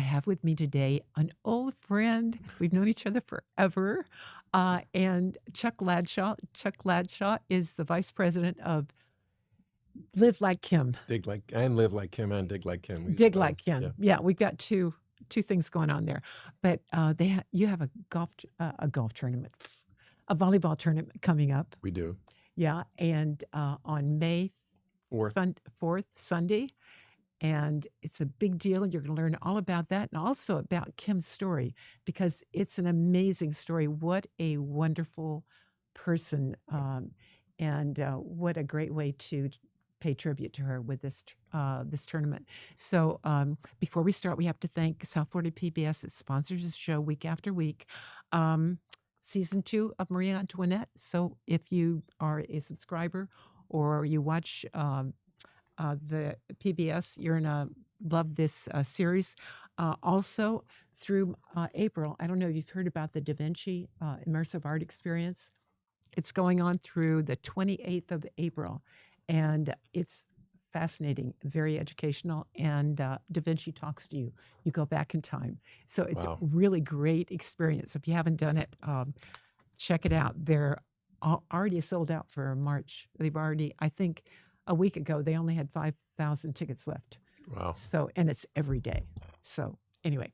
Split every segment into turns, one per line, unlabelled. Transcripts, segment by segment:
have with me today an old friend. We've known each other forever. And Chuck Ladshaw. Chuck Ladshaw is the vice president of Live Like Kim.
Dig like and live like Kim and dig like Kim. We
Dig
both,
Like Kim. Yeah, we've got two things going on there. But you have a golf tournament, a volleyball tournament coming up.
We do.
Yeah, and on May
Fourth.
4th, Sunday. And it's a big deal. You're going to learn all about that and also about Kim's story because it's an amazing story. What a wonderful person. And what a great way to pay tribute to her with this tournament. So before we start, we have to thank South Florida PBS that sponsors the show week after week. Season 2 of Marie Antoinette. So if you are a subscriber or you watch the PBS, you're gonna love this series. Also through April, I don't know if you've heard about the Da Vinci immersive art experience. It's going on through the 28th of April, and it's fascinating, very educational, and Da Vinci talks to you. You go back in time. So it's a really great experience. If you haven't done it, check it out. They're already sold out for March. They've already, I think, a week ago, they only had 5,000 tickets left.
Wow.
So, and it's every day. So anyway,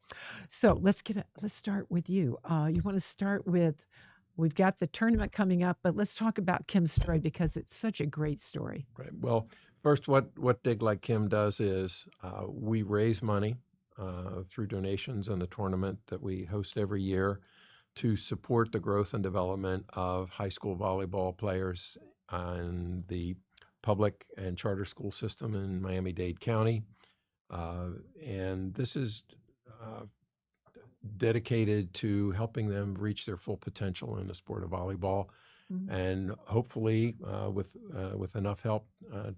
so let's start with you. You want to start with, we've got the tournament coming up, but let's talk about Kim's story because it's such a great story.
Right. Well, first, what Dig Like Kim does is we raise money through donations in the tournament that we host every year to support the growth and development of high school volleyball players and the public and charter school system in Miami-Dade County. And this is dedicated to helping them reach their full potential in the sport of volleyball. Mm-hmm. And hopefully with enough help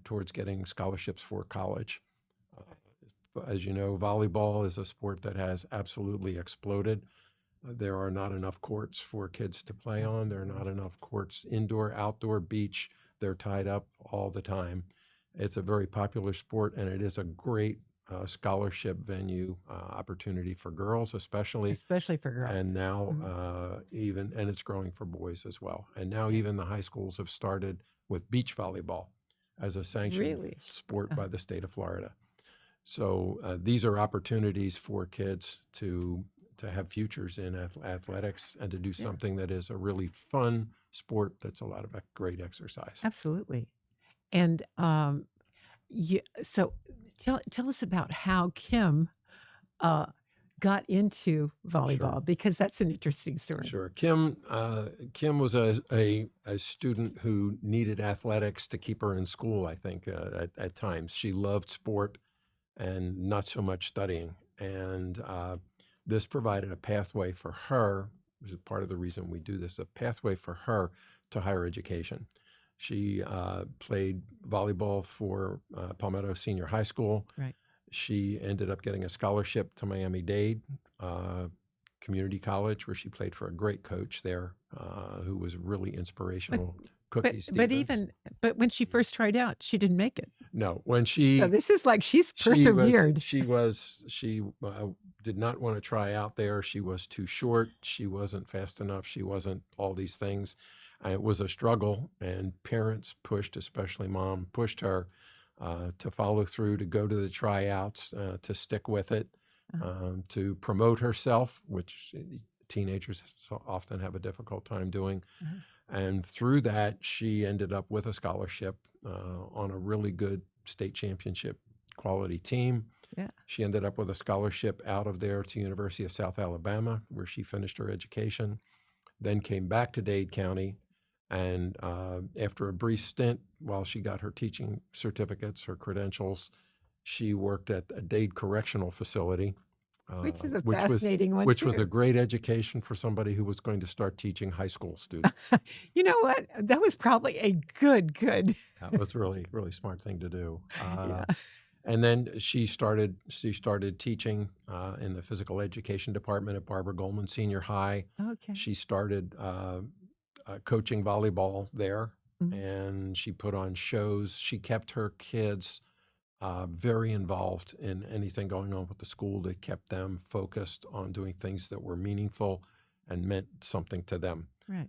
towards getting scholarships for college. As you know, volleyball is a sport that has absolutely exploded. There are not enough courts for kids to play on. There are not enough courts, indoor, outdoor, beach. They're tied up all the time. It's a very popular sport, and it is a great scholarship venue opportunity for girls, especially
for girls.
And now and it's growing for boys as well. And now even the high schools have started with beach volleyball as a sanctioned sport by the state of Florida. So these are opportunities for kids to have futures in athletics and to do something that is a really fun sport that's a lot of great exercise.
Absolutely. And so tell us about how Kim got into volleyball, because that's an interesting story.
Sure. Kim was a student who needed athletics to keep her in school, I think, at times. She loved sport and not so much studying. And this provided a pathway for her, which is part of the reason we do this, a pathway for her to higher education. She played volleyball for Palmetto Senior High School.
Right.
She ended up getting a scholarship to Miami-Dade Community College, where she played for a great coach there who was really inspirational.
But when she first tried out, she didn't make it.
No,
so this is like she's persevered.
She did not want to try out there. She was too short. She wasn't fast enough. She wasn't all these things. It was a struggle, and parents pushed, especially mom, pushed her to follow through, to go to the tryouts, to stick with it, to promote herself, which teenagers often have a difficult time doing. And through that, she ended up with a scholarship on a really good state championship quality team.
Yeah.
She ended up with a scholarship out of there to University of South Alabama, where she finished her education, then came back to Dade County. And after a brief stint, while she got her teaching certificates, her credentials, she worked at a Dade Correctional Facility.
Which is a fascinating one,
which was a great education for somebody who was going to start teaching high school students.
You know what? That was probably a good.
That was really, really smart thing to do. And then she started teaching in the physical education department at Barbara Goldman Senior High.
Okay.
She started coaching volleyball there, and she put on shows. She kept her kids very involved in anything going on with the school that kept them focused on doing things that were meaningful and meant something to them.
Right.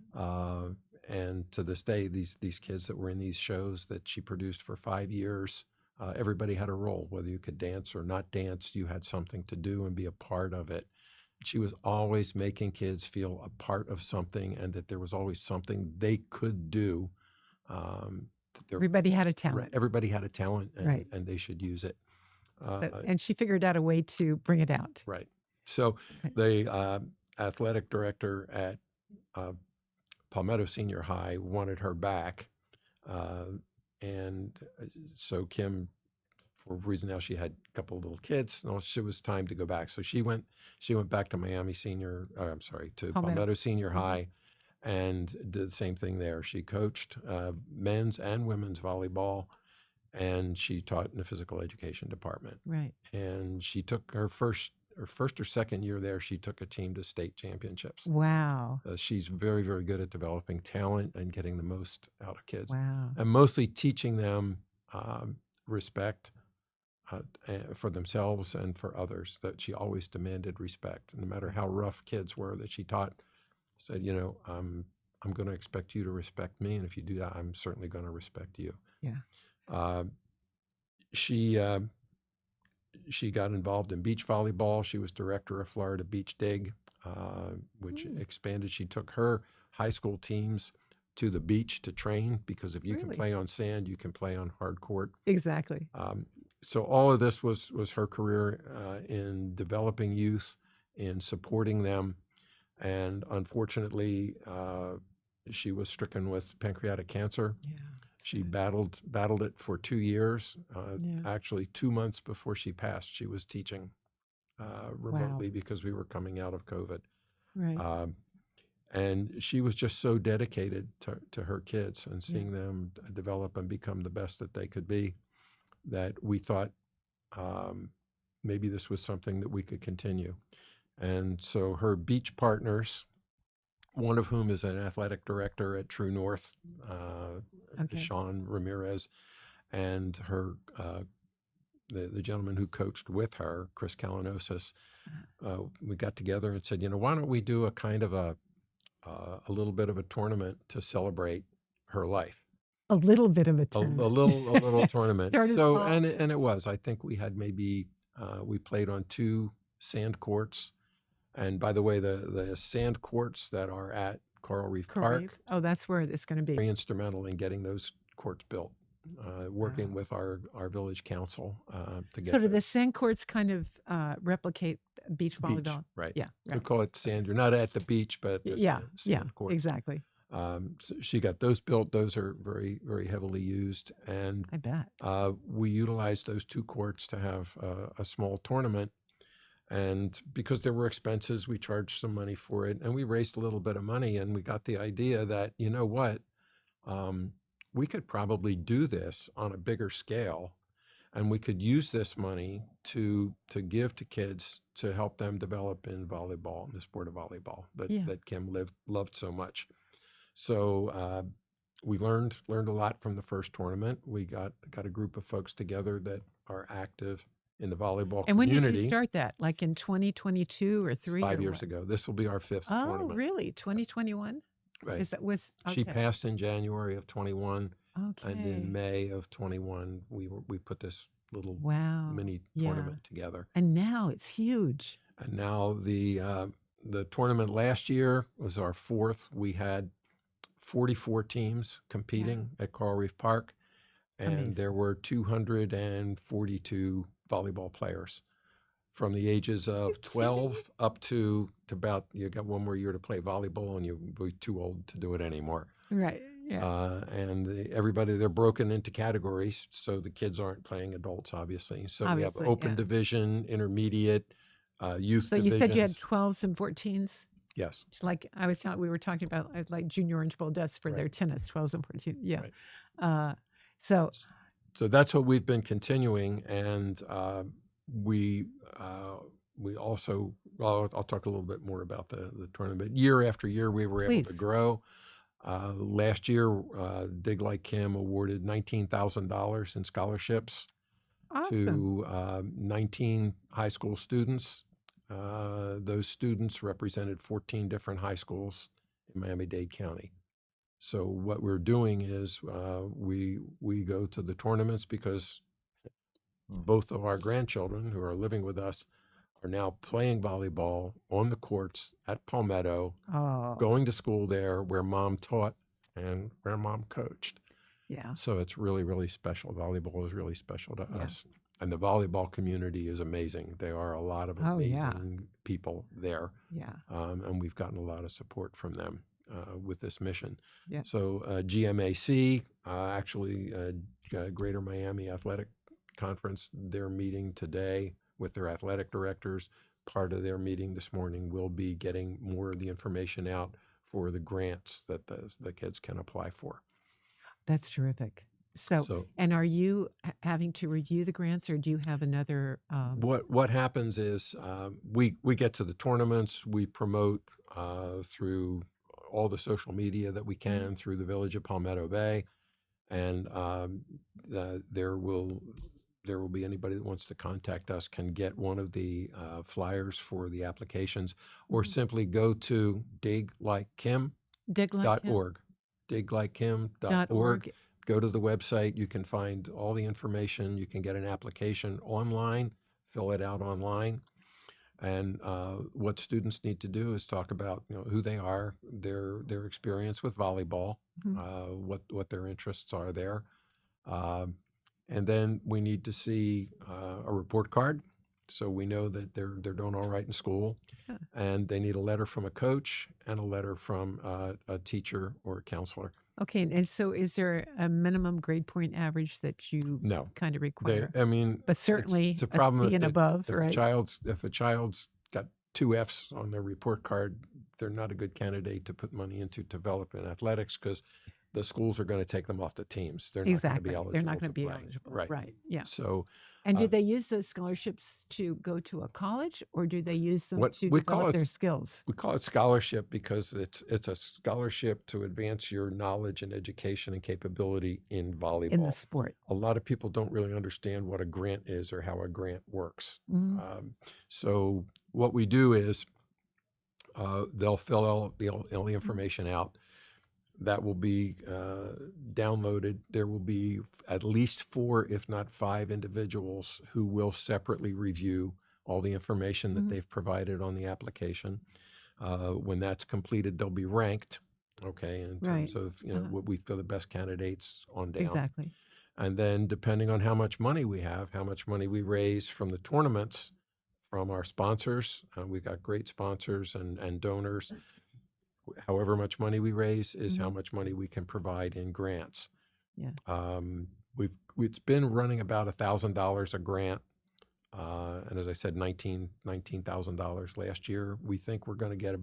And to this day, these kids that were in these shows that she produced for 5 years, everybody had a role. Whether you could dance or not dance, you had something to do and be a part of it. She was always making kids feel a part of something, and that there was always something they could do.
Everybody had a talent.
Everybody had a talent,
Right.
and they should use it.
And she figured out a way to bring it out.
Right. So the athletic director at Palmetto Senior High wanted her back. And so Kim, for a reason now, she had a couple of little kids. No, it was time to go back. So she went back to Palmetto Senior High, and did the same thing there. She coached men's and women's volleyball, and she taught in the physical education department.
Right.
And she took her first or second year there, she took a team to state championships.
Wow.
She's very, very good at developing talent and getting the most out of kids.
Wow.
And mostly teaching them respect for themselves and for others, that she always demanded respect. No matter how rough kids were that she taught, said, I'm going to expect you to respect me. And if you do that, I'm certainly going to respect you.
Yeah.
She got involved in beach volleyball. She was director of Florida Beach Dig, which expanded. She took her high school teams to the beach to train, because if you can play on sand, you can play on hard court.
Exactly.
So all of this was her career in developing youth, in supporting them. And unfortunately, she was stricken with pancreatic cancer.
Yeah.
She battled it for 2 years. Actually, 2 months before she passed, she was teaching remotely because we were coming out of COVID.
Right.
And she was just so dedicated to her kids and seeing them develop and become the best that they could be, that we thought maybe this was something that we could continue. And so her beach partners, one of whom is an athletic director at True North, Sean Ramirez, and her the gentleman who coached with her, Chris Kalanosis, we got together and said, why don't we do a kind of a little bit of a tournament to celebrate her life.
A little bit of a tournament.
A little tournament.
So,
and it was. I think we had maybe we played on 2 sand courts. And by the way, the sand courts that are at Coral Reef Park.
Oh, that's where it's going to be.
Very instrumental in getting those courts built, working with our village council to get.
So do the sand courts kind of replicate beach volleyball?
Beach, right.
Yeah.
We call it sand. You're not at the beach, but sand courts.
Exactly.
So she got those built. Those are very, very heavily used. And
I bet.
We utilized those 2 courts to have a small tournament. And because there were expenses, we charged some money for it, and we raised a little bit of money, and we got the idea that, we could probably do this on a bigger scale, and we could use this money to give to kids to help them develop in volleyball, in the sport of volleyball that Kim loved so much. So we learned a lot from the first tournament. We got a group of folks together that are active in the volleyball community.
And when did you start that? Like in 2022 or 3?
5 years ago. This will be our 5th tournament.
Oh, really? 2021?
Right. She passed in January of 21.
Okay.
And in May of 21, we put this little mini tournament together.
And now it's huge.
And now the tournament last year was our 4th. We had 44 teams competing at Coral Reef Park, and there were 242 volleyball players from the ages of 12 up to about, you got 1 more year to play volleyball and you'll be too old to do it anymore.
Right. Yeah.
And everybody, they're broken into categories, so the kids aren't playing adults, obviously. So we have open division, intermediate, youth
So
divisions.
you said you had 12s and 14s?
Yes.
Like we were talking about like Junior Orange Bowl dust for their tennis, 12s and 14s. Yeah.
Right.
So
that's what we've been continuing, and we also, I'll talk a little bit more about the tournament. Year after year, we were able to grow. Last year, Dig Like Kim awarded $19,000 in scholarships
Awesome.
to 19 high school students. Those students represented 14 different high schools in Miami-Dade County. So what we're doing is we go to the tournaments because both of our grandchildren who are living with us are now playing volleyball on the courts at Palmetto,
Oh,
going to school there where mom taught and where mom coached.
yeah.
So it's really, really special. Volleyball is really special to
Yeah.
us. And the volleyball community is amazing. There are a lot of
Oh, yeah.
amazing people there.
Yeah.
And we've gotten a lot of support from them with this mission.
Yeah.
So GMAC, Greater Miami Athletic Conference, they're meeting today with their athletic directors. Part of their meeting this morning will be getting more of the information out for the grants that the kids can apply for.
That's terrific. So,
So
and are you having to review the grants, or do you have another?
what happens is we get to the tournaments, we promote through all the social media that we can through the Village of Palmetto Bay, and there will be anybody that wants to contact us can get one of the flyers for the applications, or simply go to diglikekim.org.
Diglikekim.org.
diglikekim.org. Go to the website. You can find all the information. You can get an application online, fill it out online. And what students need to do is talk about who they are, their experience with volleyball, what their interests are there. And then we need to see a report card, so we know that they're doing all right in school.
Yeah.
And they need a letter from a coach and a letter from a teacher or a counselor.
Okay, and so is there a minimum grade point average that you
No,
kind of require?
I mean,
But certainly
it's a problem
C and above,
if
right?
a child's got 2 Fs on their report card, they're not a good candidate to put money into development athletics, because the schools are going to take them off the teams. They're not going to be
Exactly.
eligible.
They're not going to be
play.
eligible.
Right.
Right. Yeah.
So,
And do they use those scholarships to go to a college, or do they use them to develop their skills?
We call it scholarship because it's a scholarship to advance your knowledge and education and capability in volleyball.
In the sport.
A lot of people don't really understand what a grant is or how a grant works. So what we do is they'll fill all the information out. That will be downloaded. There will be at least 4, if not 5 individuals who will separately review all the information that they've provided on the application. When that's completed, they'll be ranked, okay, in terms of what we feel the best candidates on down.
Exactly.
And then depending on how much money we have, how much money we raise from the tournaments, from our sponsors, we've got great sponsors and donors. However much money we raise is how much money we can provide in grants.
Yeah.
It's been running about $1,000 a grant, and as I said, $19,000 last year. We think we're going to get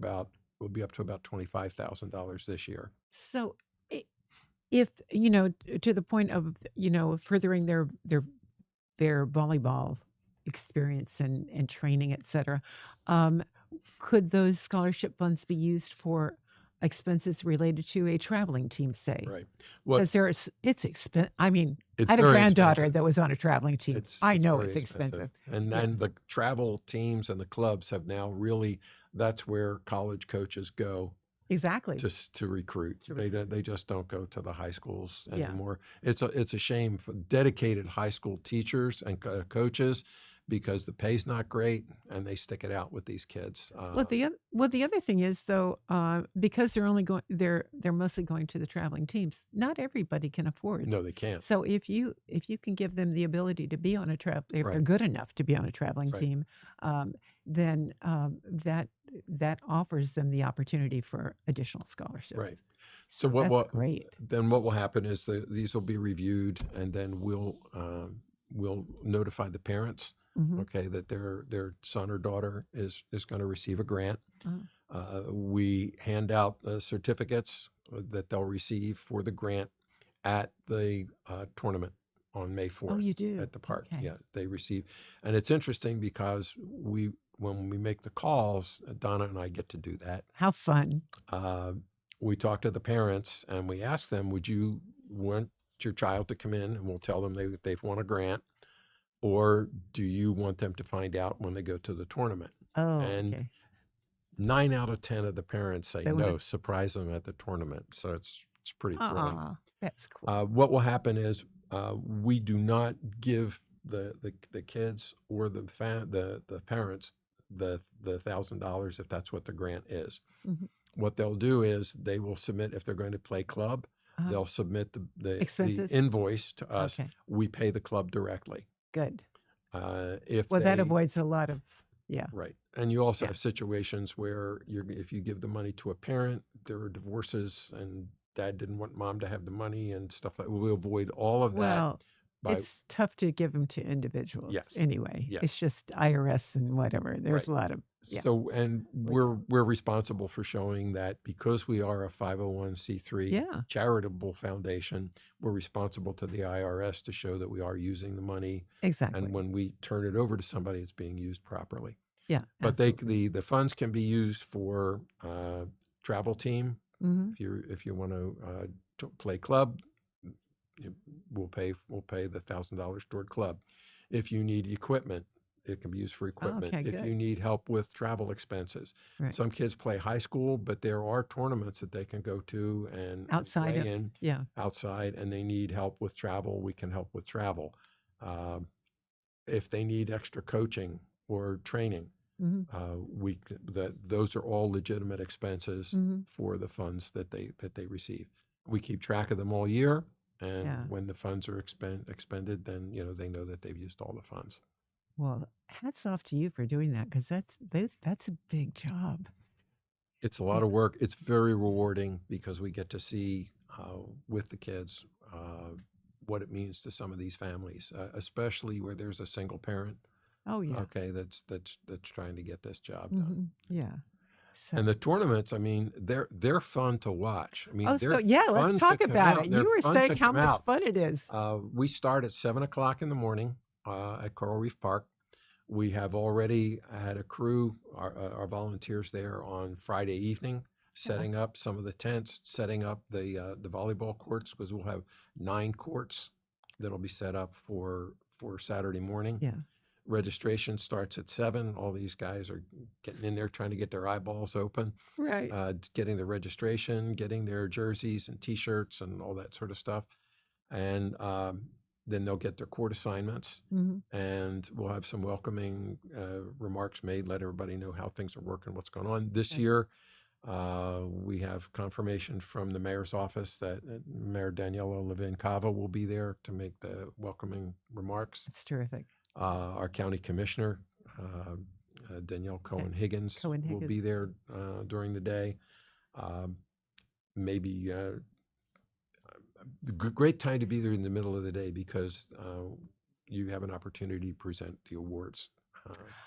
we'll be up to about $25,000 this year.
So, if to the point of furthering their volleyball experience and training, etc. Could those scholarship funds be used for expenses related to a traveling team, say?
Right.
Because it's expensive. I mean,
it's
I had a
very
granddaughter
expensive.
that was on a traveling team. I know
very
it's expensive.
And then the travel teams and the clubs have now really, that's where college coaches go.
Exactly.
Just to recruit. They just don't go to the high schools
Yeah.
anymore. It's a shame for dedicated high school teachers and coaches, because the pay's not great and they stick it out with these kids.
Well, the other thing is, though, because they're mostly going to the traveling teams, not everybody can afford.
No, they can't.
So if you can give them the ability to be on a if they're good enough to be on a traveling team, then that offers them the opportunity for additional scholarships.
Right.
So that's great.
Then what will happen is these will be reviewed, and then we'll notify the parents, okay, that their son or daughter is going to receive a grant. We hand out certificates that they'll receive for the grant at the tournament on May 4th.
Oh, you do?
At the park.
Okay.
Yeah, they receive. And it's interesting because when we make the calls, Donna and I get to do that.
How fun.
We talk to the parents and we ask them, would you want your child to come in? And we'll tell them they've won a grant. or do you want them to find out when they go to the tournament?
Oh,
And
okay.
9 out of 10 of the parents say
That was
no, surprise them at the tournament. So it's pretty thrilling.
that's cool.
What will happen is we do not give the kids or the parents the $1,000 if that's what the grant is.
Mhm.
What they'll do is they will submit, if they're going to play club,
Uh-huh.
they'll submit the
Expenses?
invoice to us.
Okay,
We pay the club directly.
good.
If
Well, that
they
avoids a lot of yeah,
Right. And you also
yeah.
have situations where if you give the money to a parent, there are divorces and dad didn't want mom to have the money and stuff like we avoid all of that
Well,
by
it's tough to give them to individuals
yes.
anyway.
Yes.
It's just IRS and whatever. There's
Right.
a lot of yeah.
So and
legal.
we're responsible for showing that because we are a 501c3
Yeah,
charitable foundation, we're responsible to the IRS to show that we are using the money, and
exactly.
when we turn it over to somebody, it's being used properly.
Yeah,
But
absolutely.
the funds can be used for travel team.
Mhm.
If you want to play club, we'll pay the $1,000 toward club. If you need equipment, it can be used for equipment.
Okay,
If
good.
you need help with travel expenses,
Right.
some kids play high school, but there are tournaments that they can go to and
Outside
play
of
in
yeah.
outside, and they need help with travel. We can help with travel. Um, if they need extra coaching or training,
Mhm.
those are all legitimate expenses
Mhm.
for the funds that they receive. We keep track of them all year, and
Yeah.
when the funds are expended, then they know that they've used all the funds.
Well, hats off to you for doing that because that's a big job.
It's a lot
Yeah.
of work. It's very rewarding because we get to see with the kids what it means to some of these families, especially where there's a single parent.
Oh yeah.
Okay, that's trying to get this job done.
Yeah. So
And the tournaments, I mean, they're fun to watch. I mean,
oh, so
they're
yeah, let's
fun to
talk
come
about
out.
it.
They're
You were
fun
saying
to
how
come
much
out.
fun it is.
We start at 7 o'clock in the morning at Coral Reef Park. We have already had a crew, our volunteers there on Friday evening,
Yeah.
setting up some of the tents, setting up the volleyball courts because we'll have 9 courts that'll be set up for Saturday morning.
Yeah.
Registration starts at 7. All these guys are getting in there trying to get their eyeballs open,
Right.
getting the registration, getting their jerseys and T-shirts and all that sort of stuff. And then they'll get their court assignments,
Mhm.
and we'll have some welcoming remarks made, let everybody know how things are working, what's going on. This
Good.
year, we have confirmation from the mayor's office that Mayor Daniela Levin Cava will be there to make the welcoming remarks.
That's terrific.
Our county commissioner, Danielle Cohen Higgins,
Cohen
will be
Higgins.
there during the day. Maybe great time to be there in the middle of the day because you have an opportunity to present the awards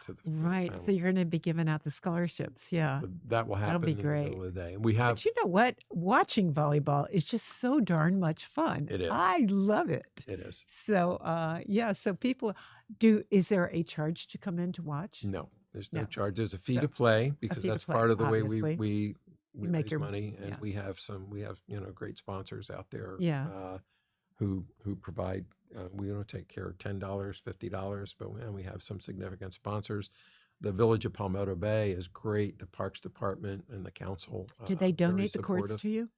to the
Right. So
families.
you're going to be giving out the scholarships. Yeah.
So that will
That'll
happen
be
in the
great.
middle of the day. And we have
But you know what? Watching volleyball is just so darn much fun.
it is.
I love it.
It is.
So, yeah. So people is there a charge to come in to watch?
No, there's no
No.
charge. There's a fee
So,
to play because
fee to
that's
play,
part of the way
obviously.
we
You make
raise
your
money, and
yeah.
we have great sponsors out there
Yeah.
who provide. We don't take care of $10, $50, but we have some significant sponsors. The Village of Palmetto Bay is great. The Parks Department and the council
Do they
very
donate the courts
supportive.
to you?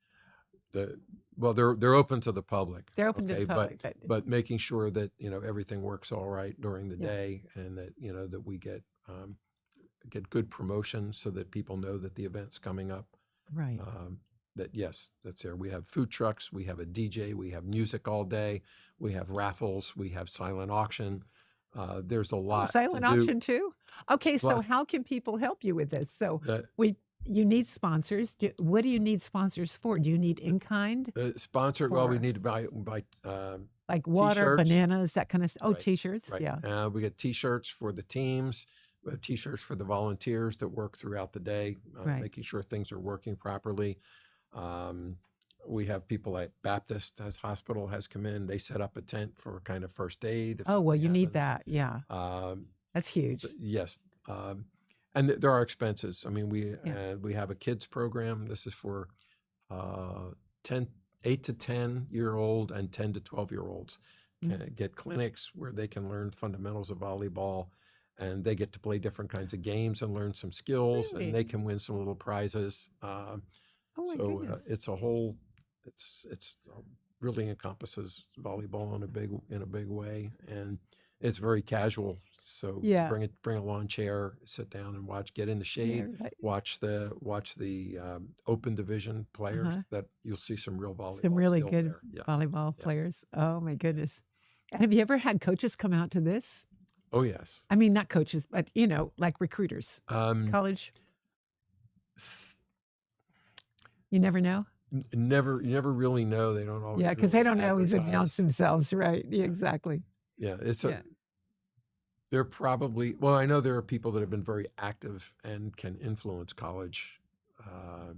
They're open to the public.
They're open to
okay,
the public,
but making sure that everything works all right during the
yeah.
day, and that that we get good promotion so that people know that the event's coming up.
Right.
That yes, that's there. We have food trucks, we have a DJ, we have music all day, we have raffles, we have silent auction. There's a
Oh,
lot to
silent
do.
auction too? Okay, so
Plus,
how can people help you with this? So
the,
you need sponsors. What do you need sponsors for? Do you need in kind?
sponsor. Well, we
For
need to buy
like water,
T-shirts.
bananas, that kind of stuff. Oh,
Right,
T-shirts.
right.
Yeah.
We get T-shirts for the teams, T-shirts for the volunteers that work throughout the day,
Right.
making sure things are working properly. We have people at Baptist Hospital has come in. They set up a tent for kind of first aid. If
Oh, well,
something
you need
happens.
that. Yeah. That's huge.
Yes. And there are expenses. I mean,
Yeah.
we have a kids program. This is for 8 to 10-year-old and 10 to 12-year-olds. can get clinics where they can learn fundamentals of volleyball, and they get to play different kinds of games and learn some skills, and
Really?
they can win some little prizes.
Oh my
So
goodness.
it's a whole, it's really encompasses volleyball in a big way, and it's very casual. So
Yeah.
bring a lawn chair, sit down and watch, get in the
Yeah.
shade,
Right.
watch the open division
Uh-huh.
players. That you'll see some real
Some
volleyball
really
skills
good
there. Yeah,
volleyball
yeah,
players. Oh my
yeah.
goodness. Have you ever had coaches come out to this?
Oh yes.
I mean, not coaches, but like recruiters,
Um,
college.
s-
You never know.
you never really know. They don't
Yeah,
always
because they
really
don't always announce
advertise.
themselves, right? Yeah,
Yeah,
exactly.
yeah.
Yeah.
They're probably, well, I know there are people that have been very active and can influence uh,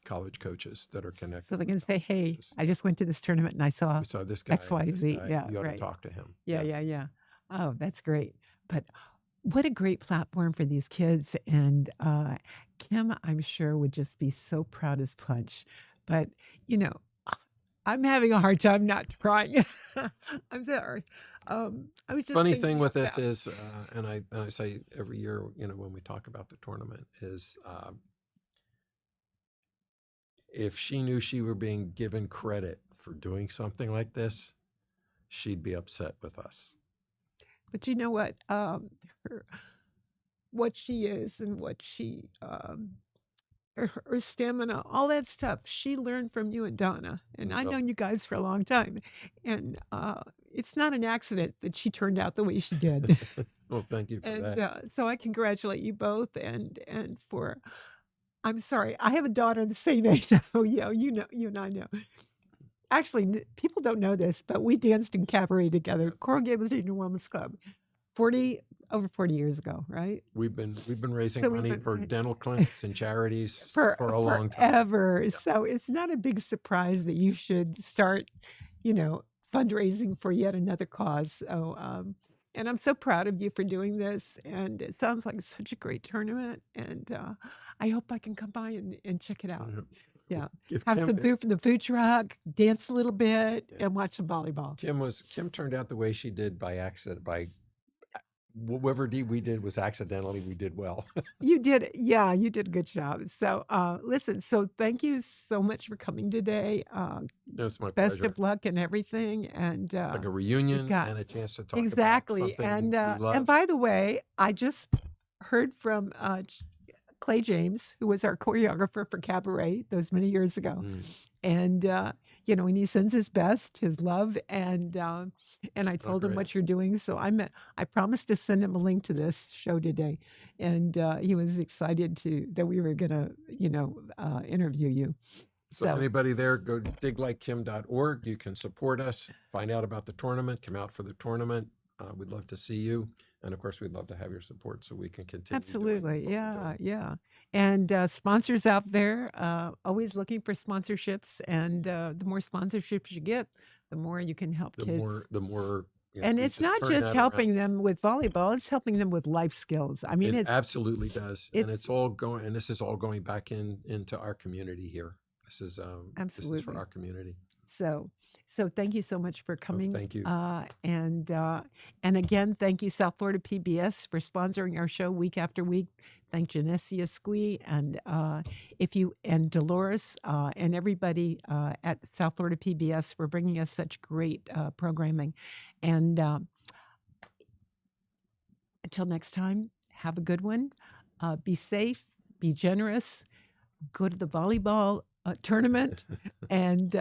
college coaches that are
So
connected
they
with
can say,
college
"Hey,
coaches.
I just went to this tournament and I saw
We saw
X, Y,
this
Z."
guy.
Yeah,
You ought to
right.
talk to him.
Yeah,
Yeah.
yeah, yeah. Oh, that's great. But what a great platform for these kids. And Kim, I'm sure, would just be so proud as punch. But, you know, I'm having a hard time not crying. I'm sorry. I was just
Funny thing
thinking
with this
about,
is, and I say every year, when we talk about the tournament, is if she knew she were being given credit for doing something like this, she'd be upset with us.
but you know what? Her, what she is and what she her stamina, all that stuff. She learned from you and Donna, and I've
Well,
known you guys for a long time, and it's not an accident that she turned out the way she did.
well, thank you for
And
that.
so I congratulate you both, and for I'm sorry, I have a daughter the same age. Oh, yeah, you and I know. Actually, people don't know this, but we danced in cabaret together,
Yes.
Coral Gables Junior Women's Club, 40 over 40 years ago, right?
We've been raising
So we've
money for
been
dental clinics and charities
for
for a long time.
forever.
Yeah.
So it's not a big surprise that you should start, you know, fundraising for yet another cause. So, and I'm so proud of you for doing this. And it sounds like such a great tournament. And I hope I can come by and check it out. Yeah.
If
Have some food from the food truck, dance a little bit,
Yeah.
and watch some volleyball.
Kim turned out the way she did by accident. By whatever deed we did was accidentally, we did well.
You did, yeah, you did a good job. So, listen, so thank you so much for coming today.
It's my
Best
pleasure.
of luck and everything. And
It's like a
we've
reunion
got
and a chance to talk about
exactly.
something we
And
love.
by the way, I just heard from Clay James, who was our choreographer for Cabaret those many years ago. And and he sends his best, his love, and I told him
great.
what you're doing. So I promised to send him a link to this show today, and he was excited that we were gonna interview you.
So anybody there, go to diglikekim.org. You can support us, find out about the tournament, come out for the tournament. We'd love to see you. And of course, we'd love to have your support so we can continue.
Absolutely.
Doing what we're doing.
Yeah. And sponsors out there, always looking for sponsorships. And the more sponsorships you get, the more you can help kids.
The more.
And
we
it's not
turn
just
that around.
helping them with volleyball, it's helping them with life skills. I mean,
It
it's
absolutely does. And it's all going, and this is all going back into our community here. This is for
absolutely.
our community.
So thank you so much for coming.
Thank you.
And again, thank you, South Florida PBS, for sponsoring our show week after week. Thank Genesia Squee and Dolores and everybody at South Florida PBS for bringing us such great programming. And until next time, have a good one. Be safe, be generous, go to the volleyball tournament, and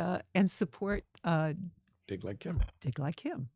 support
Dig like Kim.
Dig Like Kim.